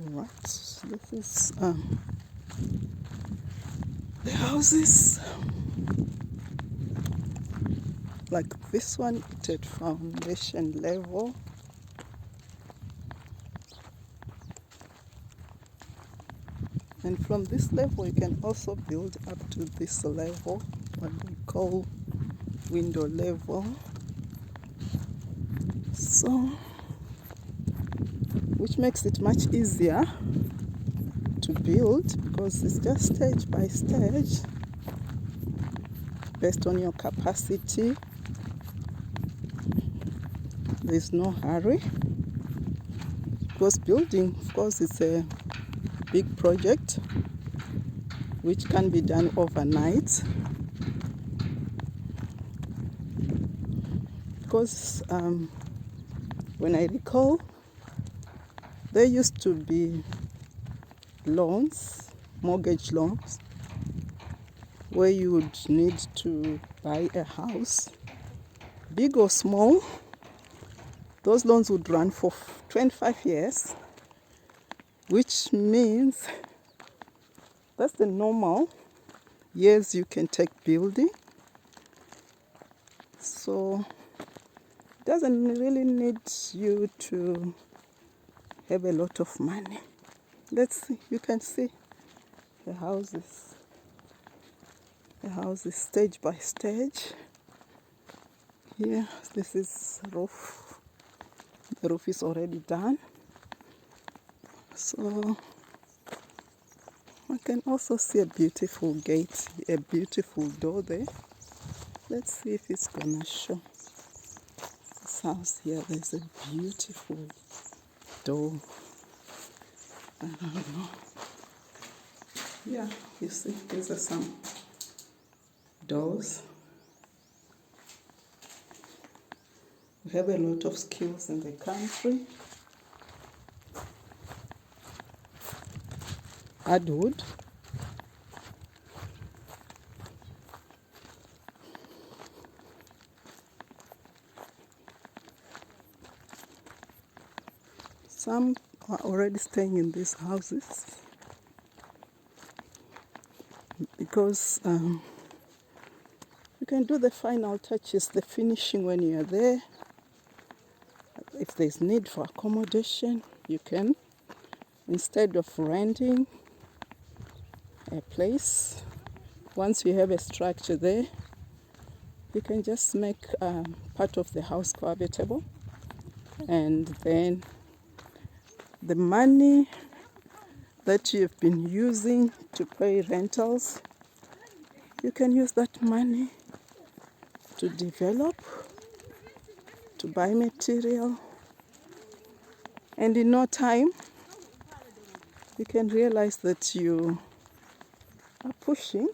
Right, this is the houses. Like this one, it's at foundation level. And from this level, you can also build up to this level, what we call window level. So, which makes it much easier to build because it's just stage by stage based on your capacity. There's no hurry because building, of course, it's a big project which can be done overnight. Because when I recall, there used to be loans, mortgage loans, where you would need to buy a house, big or small. Those loans would run for 25 years, which means that's the normal years you can take building. So it doesn't really need you to have a lot of money. Let's see, you can see the houses stage by stage. Here, this is roof. The roof is already done. So I can also see a beautiful gate, a beautiful door there. Let's see if it's gonna show. This house here, there's a beautiful door. I don't know. Yeah, you see, these are some doors. We have a lot of skills in the country. Hardwood. Some are already staying in these houses because you can do the final touches, the finishing when you are there. If there's need for accommodation, you can, instead of renting a place, once you have a structure there, you can just make part of the house cohabitable, and then the money that you've been using to pay rentals, you can use that money to develop, to buy material, and in no time you can realize that you are pushing.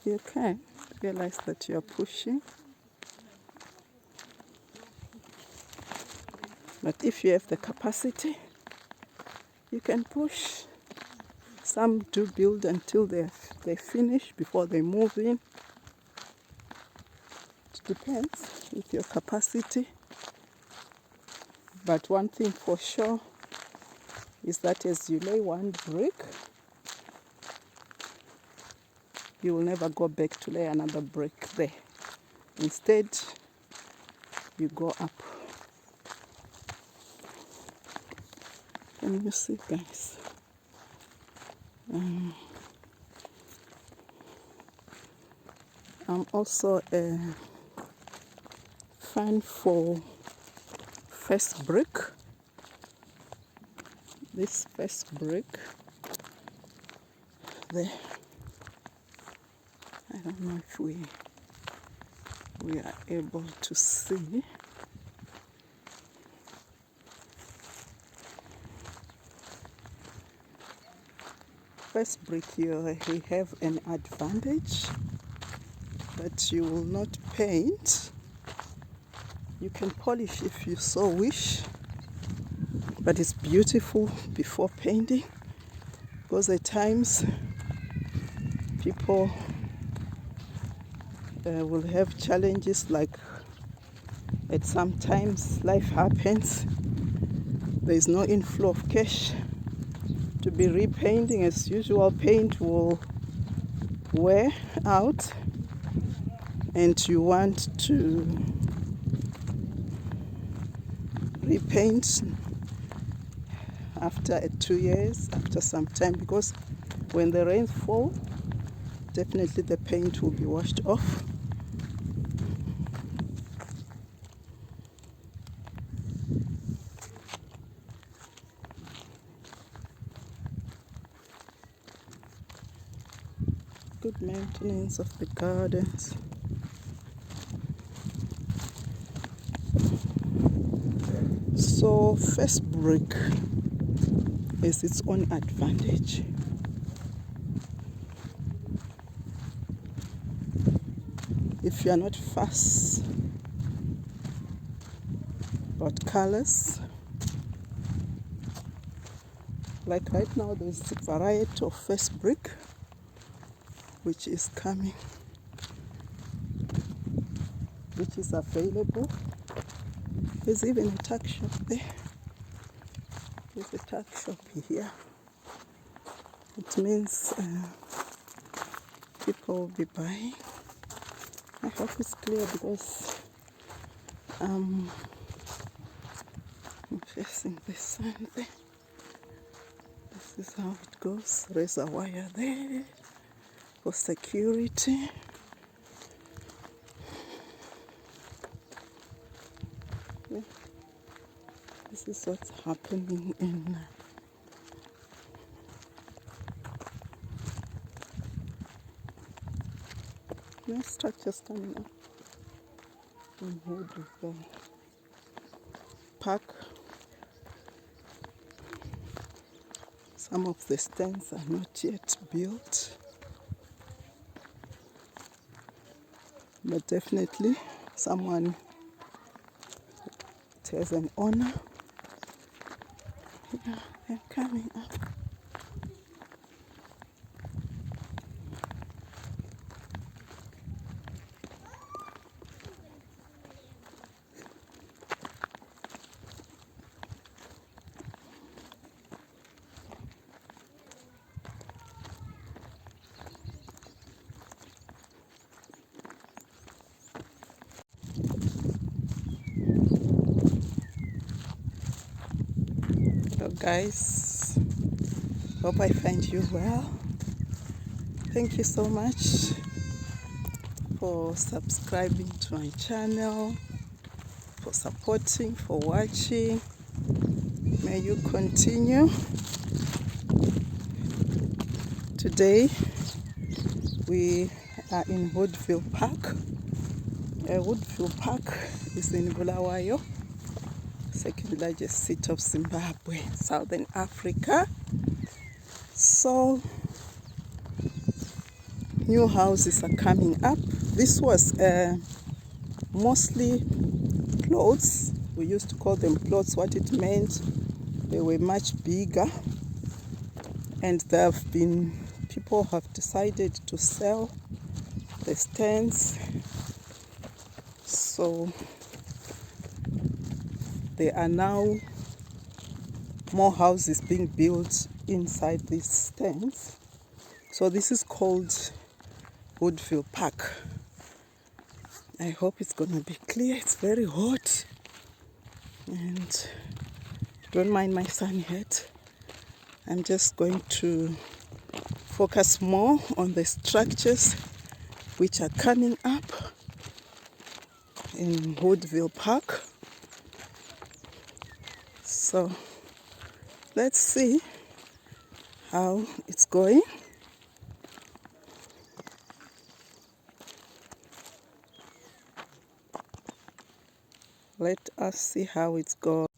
You can realize that you are pushing. But if you have the capacity, you can push. Some do build until they finish before they move in. It depends with your capacity. But one thing for sure is that as you lay one brick, you will never go back to lay another brick there. Instead, you go up. Can you see, guys? I'm also a fan for first brick. This first brick there. I don't know if we are able to see. First brick, you have an advantage that you will not paint. You can polish if you so wish, but it's beautiful before painting, because at times people will have challenges like At sometimes life happens. There's no inflow of cash to be repainting. As usual, paint will wear out and you want to repaint after 2 years, after some time, because when the rains fall, definitely the paint will be washed off. Good maintenance of the gardens. So first brick is its own advantage. If you are not fussed about colors, like right now there's a variety of first brick which is coming, which is available. There's even a tuck shop there. There's a tuck shop here. It means people will be buying. I hope it's clear because I'm facing the sun there. This is how it goes. There's a wire there for security. Yeah. This is what's happening in nice structures coming up in Woodville Park. Some of the stands are not yet built, but definitely someone has an owner. Yeah, they're coming up. Hello guys, hope I find you well. Thank you so much for subscribing to my channel, for supporting, for watching. May you continue. Today we are in Woodville Park. Woodville Park is in Bulawayo, second largest city of Zimbabwe, Southern Africa. So new houses are coming up. This was mostly plots. We used to call them plots. What it meant, they were much bigger, and there have been people have decided to sell the stands. So there are now more houses being built inside these stands. So this is called Woodville Park. I hope it's gonna be clear. It's very hot, and don't mind my sun hat. I'm just going to focus more on the structures which are coming up in Woodville Park. So let's see how it's going. Let us see how it's going.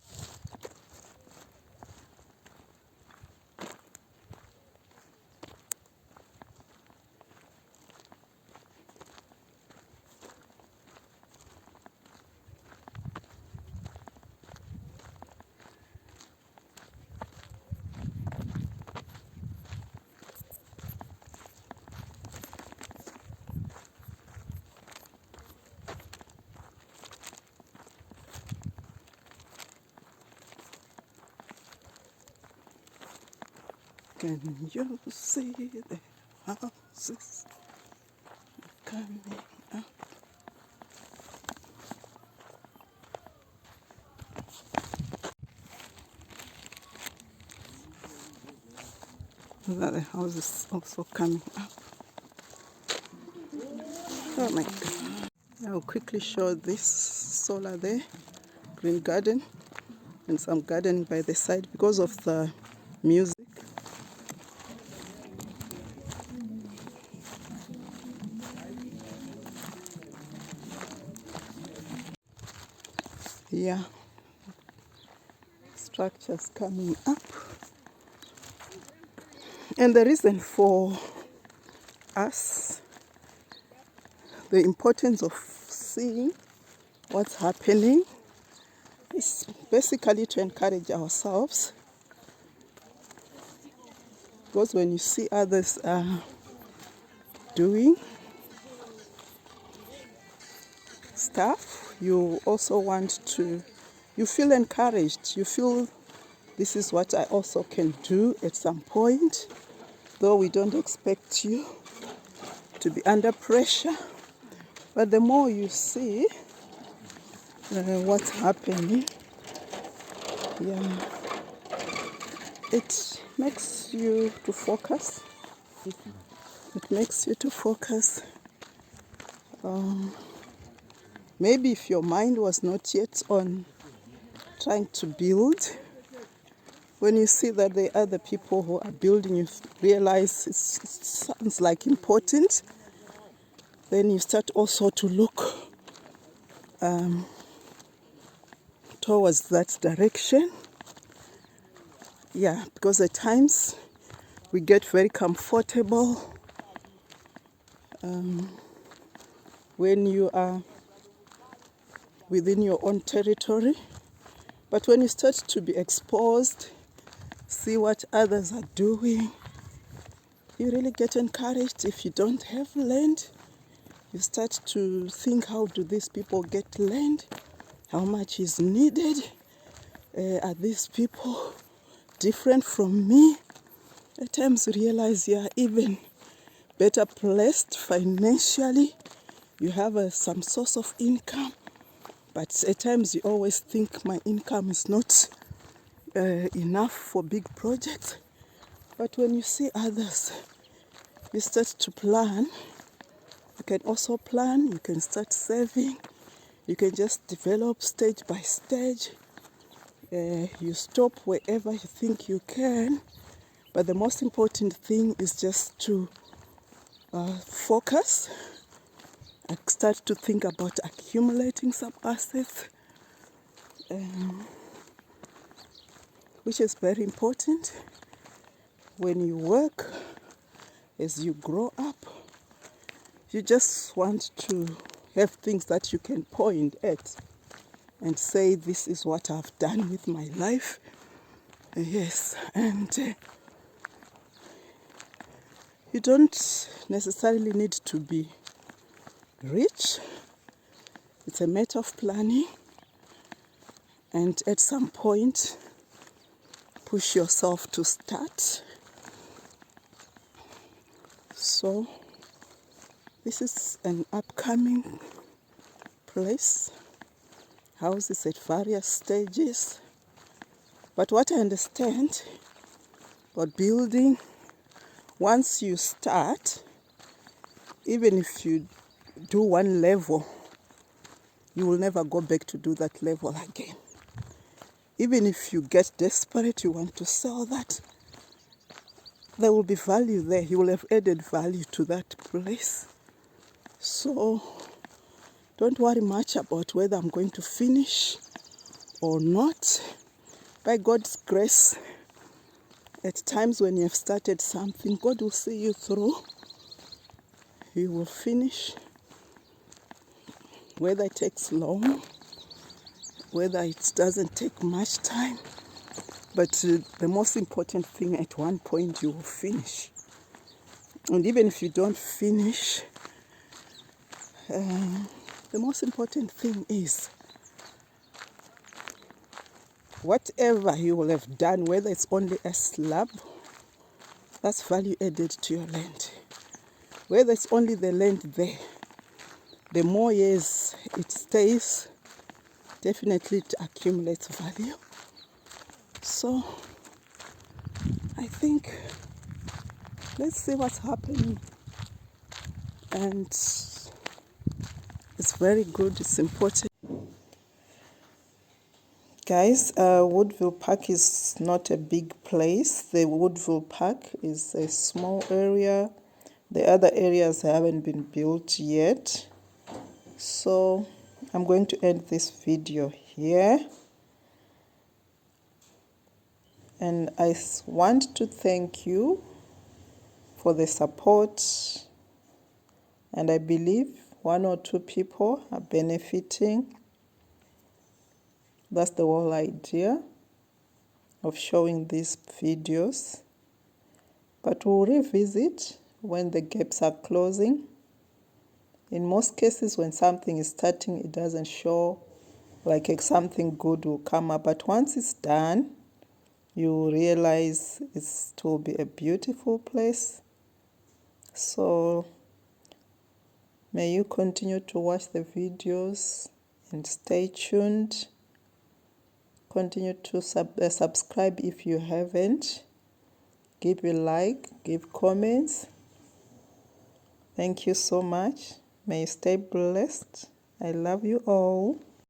Can you see the houses coming up? The house is also coming up. Oh my God. I'll quickly show this solar there, green garden, and some gardening by the side because of the music. Yeah, structures coming up. And the reason for us, the importance of seeing what's happening is basically to encourage ourselves. Because when you see others doing stuff, you also want to, you feel encouraged. You feel this is what I also can do at some point. Though we don't expect you to be under pressure. But the more you see what's happening, yeah, it makes you to focus. It makes you to focus. Maybe if your mind was not yet on trying to build, when you see that there are other people who are building, you realize it sounds like important. Then you start also to look towards that direction. Yeah, because at times we get very comfortable when you are within your own territory. But when you start to be exposed, see what others are doing, you really get encouraged. If you don't have land, you start to think, how do these people get land? How much is needed? Are these people different from me? At times you realize you are even better placed financially. You have some source of income. But at times you always think my income is not enough for big projects. But when you see others, you start to plan. You can also plan, you can start saving, you can just develop stage by stage. You stop wherever you think you can. But the most important thing is just to focus and start to think about accumulating some assets, which is very important. When you work, as you grow up, you just want to have things that you can point at and say, this is what I've done with my life. Yes, and you don't necessarily need to be rich. It's a matter of planning, and at some point push yourself to start. So this is an upcoming place, houses at various stages. But what I understand about building, once you start, even if you do one level, you will never go back to do that level again. Even if you get desperate, you want to sell that, there will be value there. You will have added value to that place. So don't worry much about whether I'm going to finish or not. By God's grace, at times when you have started something, God will see you through. You will finish, whether it takes long, whether it doesn't take much time. But the most important thing, at one point you will finish. And even if you don't finish, the most important thing is whatever you will have done, whether it's only a slab That's value added to your land. Where there's only the land there, the more years it stays, definitely it accumulates value. So I think let's see what's happening. And it's very good, it's important. Guys, Woodville Park is not a big place. The Woodville Park is a small area. The other areas haven't been built yet. So I'm going to end this video here. And I want to thank you for the support. And I believe 1 or 2 people are benefiting. That's the whole idea of showing these videos. But we'll revisit when the gaps are closing. In most cases, when something is starting, it doesn't show like something good will come up. But once it's done, you realize it will be a beautiful place. So may you continue to watch the videos and stay tuned. Continue to subscribe if you haven't. Give a like, give comments. Thank you so much. May you stay blessed. I love you all.